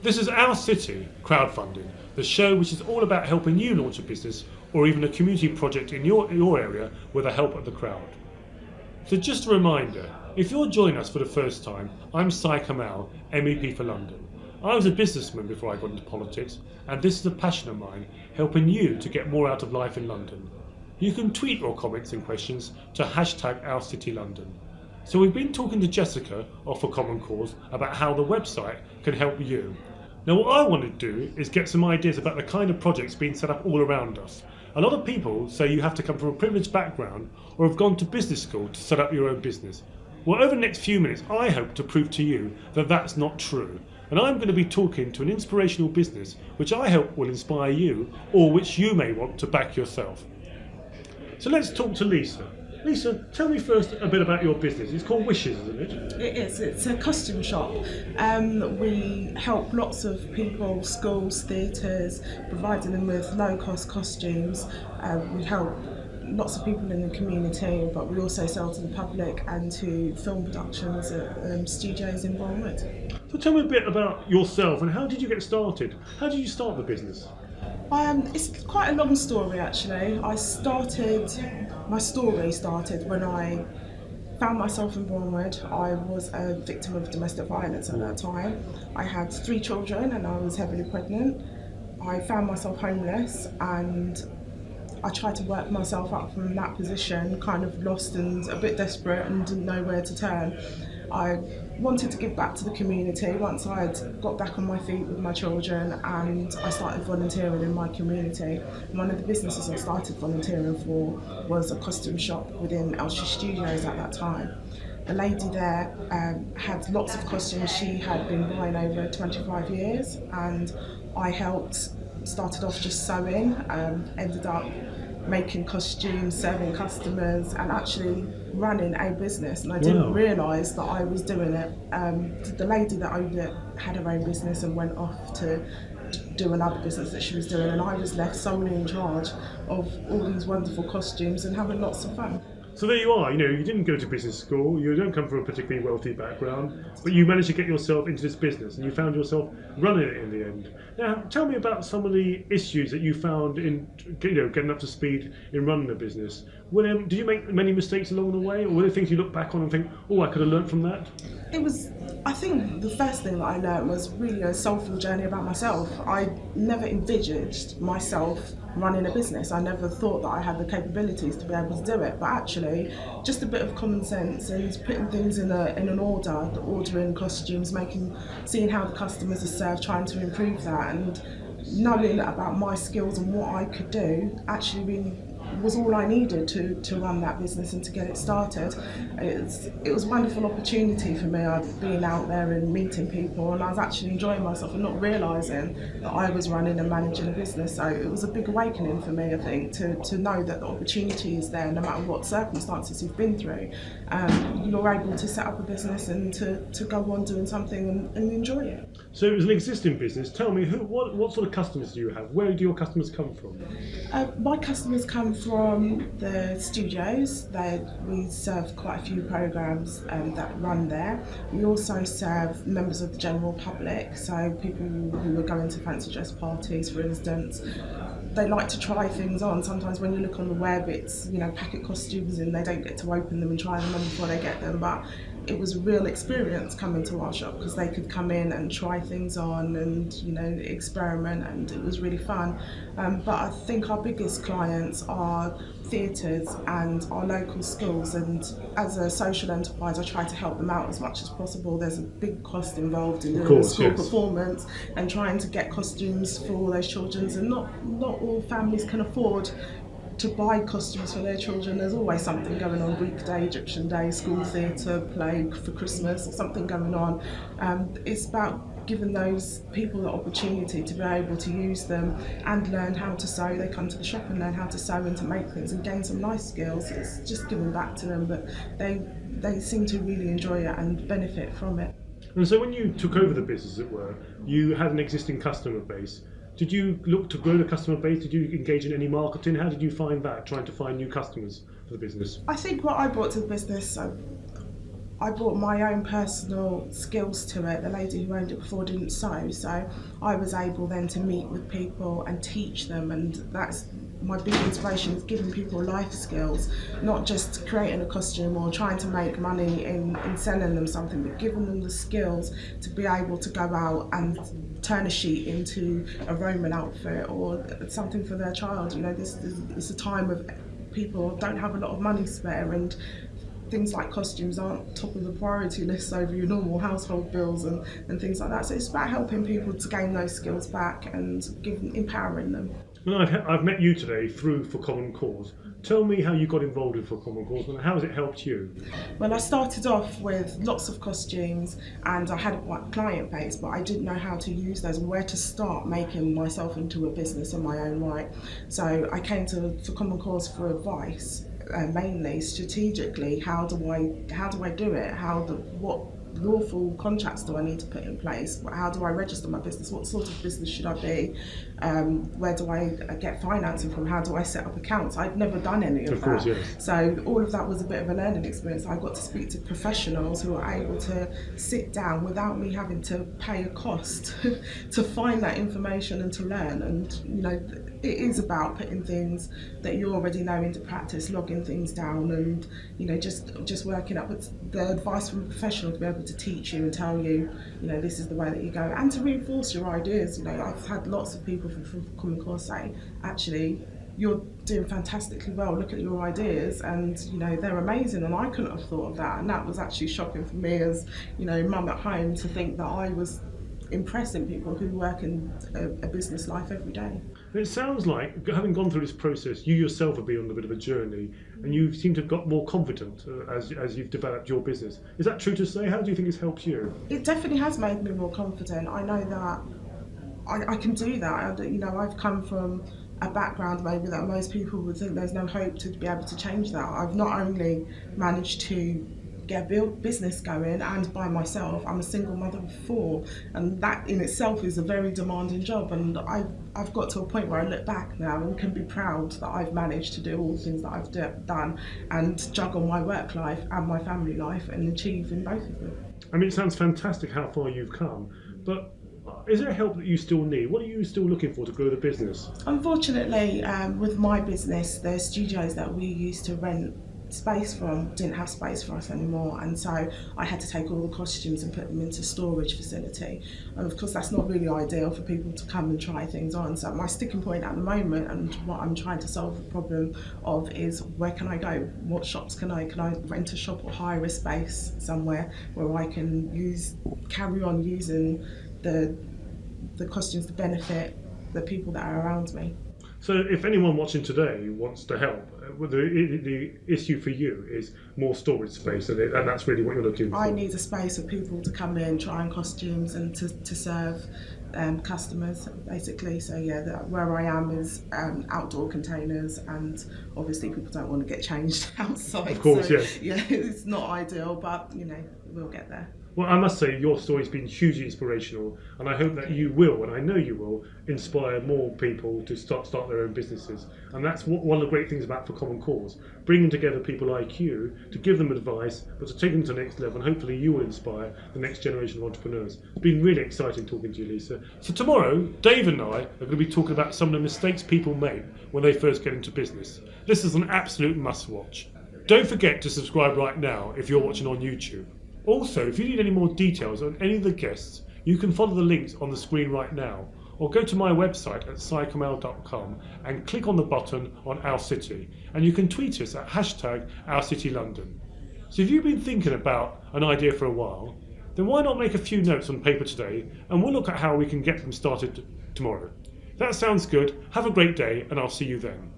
This is Our City Crowdfunding, the show which is all about helping you launch a business or even a community project in your area with the help of the crowd. So just a reminder, if you're joining us for the first time, I'm Syed Kamall, MEP for London. I was a businessman before I got into politics, and this is a passion of mine, helping you to get more out of life in London. You can tweet your comments and questions to #OurCityLondon. So we've been talking to Jessica of For Common Cause about how the website can help you. Now what I want to do is get some ideas about the kind of projects being set up all around us. A lot of people say you have to come from a privileged background or have gone to business school to set up your own business. Well, over the next few minutes I hope to prove to you that that's not true. And I'm going to be talking to an inspirational business which I hope will inspire you or which you may want to back yourself. So let's talk to Lisa. Lisa, tell me first a bit about your business. It's called Wishes, isn't it? It is. It's a costume shop. We help lots of people, schools, theatres, providing them with low-cost costumes. We help lots of people in the community, but we also sell to the public and to film productions at studios in Bournemouth. So tell me a bit about yourself and how did you get started? How did you start the business? It's quite a long story actually. My story started when I found myself in Bournemouth. I was a victim of domestic violence at that time. I had 3 children and I was heavily pregnant. I found myself homeless and I tried to work myself up from that position, kind of lost and a bit desperate and didn't know where to turn. I wanted to give back to the community once I'd got back on my feet with my children, and I started volunteering in my community. And one of the businesses I started volunteering for was a costume shop within Elstree Studios at that time. The lady there had lots of costumes she had been buying over 25 years, and I helped. Started off just sewing, ended up making costumes, serving customers and actually running a business, and I didn't realise that I was doing it. The lady that owned it had her own business and went off to do another business that she was doing, and I was left solely in charge of all these wonderful costumes and having lots of fun. So there you are, you didn't go to business school, you don't come from a particularly wealthy background, but you managed to get yourself into this business and you found yourself running it in the end. Now, tell me about some of the issues that you found in getting up to speed in running a business. Did you make many mistakes along the way, or were there things you look back on and think, oh, I could have learned from that? I think the first thing that I learned was really a soulful journey about myself. I never envisaged myself running a business. I never thought that I had the capabilities to be able to do it, but actually just a bit of common sense and putting things in an order, ordering costumes, seeing how the customers are served, trying to improve that, and knowing about my skills and what I could do actually really was all I needed to run that business and to get it started. It was a wonderful opportunity for me. I'd been out there and meeting people, and I was actually enjoying myself and not realising that I was running and managing a business. So it was a big awakening for me, I think, to know that the opportunity is there no matter what circumstances you've been through. You're able to set up a business and to go on doing something and enjoy it. So it was an existing business. Tell me, what sort of customers do you have? Where do your customers come from? My customers come from the studios. We serve quite a few programmes that run there. We also serve members of the general public, so people who are going to fancy dress parties, for instance. They like to try things on. Sometimes when you look on the web, it's packet costumes and they don't get to open them and try them on before they get them. But it was a real experience coming to our shop because they could come in and try things on and experiment, and it was really fun. But I think our biggest clients are theatres and our local schools, and as a social enterprise I try to help them out as much as possible. There's a big cost involved in doing a school performance and trying to get costumes for all those children, and not all families can afford to buy costumes for their children. There's always something going on, Greek Day, Egyptian Day, school theatre, play for Christmas, something going on. It's about giving those people the opportunity to be able to use them and learn how to sew. They come to the shop and learn how to sew and to make things and gain some nice skills. It's just giving back to them, but they seem to really enjoy it and benefit from it. And so when you took over the business, as it were, you had an existing customer base. Did you look to grow the customer base? Did you engage in any marketing? How did you find that, trying to find new customers for the business? I think what I brought to the business, I brought my own personal skills to it. The lady who owned it before didn't sew, so I was able then to meet with people and teach them, and that's my big inspiration, is giving people life skills, not just creating a costume or trying to make money in selling them something, but giving them the skills to be able to go out and turn a sheet into a Roman outfit or something for their child. You know, this is a time of people don't have a lot of money spare, and things like costumes aren't top of the priority list over your normal household bills and things like that. So it's about helping people to gain those skills back and empowering them. Well, I've met you today through For Common Cause. Tell me how you got involved in For Common Cause and how has it helped you? Well, I started off with lots of costumes and I had a client base, but I didn't know how to use those and where to start making myself into a business in my own right. So I came to For Common Cause for advice, mainly strategically. How do I do it? What lawful contracts do I need to put in place? How do I register my business? What sort of business should I be? Where do I get financing from? How do I set up accounts? I'd never done any of that. Course, yes. So all of that was a bit of a learning experience. I got to speak to professionals who are able to sit down without me having to pay a cost to find that information and to learn. And you know, it is about putting things that you already know into practice, logging things down, and you know, just working up with the advice from a professional to be able to teach you and tell you, you know, this is the way that you go, and to reinforce your ideas. You know, I've had lots of people from Common Cause say, actually, you're doing fantastically well, look at your ideas, and you know, they're amazing, and I couldn't have thought of that. And that was actually shocking for me as, you know, mum at home, to think that I was impressing people who work in a business life every day. It sounds like, having gone through this process, you yourself have been on a bit of a journey and you seem to have got more confident as you've developed your business. Is that true to say? How do you think it's helped you? It definitely has made me more confident. I know that I can do that. You know, I've come from a background maybe that most people would think there's no hope to be able to change that. I've not only managed to get a business going and by myself. I'm a single mother of 4, and that in itself is a very demanding job, and I've got to a point where I look back now and can be proud that I've managed to do all the things that I've done and juggle my work life and my family life and achieve in both of them. I mean, it sounds fantastic how far you've come, but is there help that you still need? What are you still looking for to grow the business? Unfortunately, with my business, the studios that we used to rent space from didn't have space for us anymore, and so I had to take all the costumes and put them into storage facility, and of course that's not really ideal for people to come and try things on. So my sticking point at the moment, and what I'm trying to solve the problem of, is where can I go? What shops can I rent a shop or hire a space somewhere where I can carry on using the costumes to benefit the people that are around me. So if anyone watching today wants to help, the issue for you is more storage space, and that's really what you're looking for. I need a space for people to come in, try on costumes, and to serve customers, basically. So yeah, where I am is outdoor containers, and obviously people don't want to get changed outside. Of course, so, yes. Yeah, it's not ideal, but you know, we'll get there. Well, I must say your story's been hugely inspirational, and I hope that you will, and I know you will, inspire more people to start their own businesses. And that's one of the great things about For Common Cause, bringing together people like you to give them advice, but to take them to the next level, and hopefully you will inspire the next generation of entrepreneurs. It's been really exciting talking to you, Lisa. So tomorrow, Dave and I are going to be talking about some of the mistakes people make when they first get into business. This is an absolute must-watch. Don't forget to subscribe right now if you're watching on YouTube. Also, if you need any more details on any of the guests, you can follow the links on the screen right now, or go to my website at syedkamall.com and click on the button on Our City, and you can tweet us at #OurCityLondon. So if you've been thinking about an idea for a while, then why not make a few notes on paper today, and we'll look at how we can get them started tomorrow. That sounds good. Have a great day, and I'll see you then.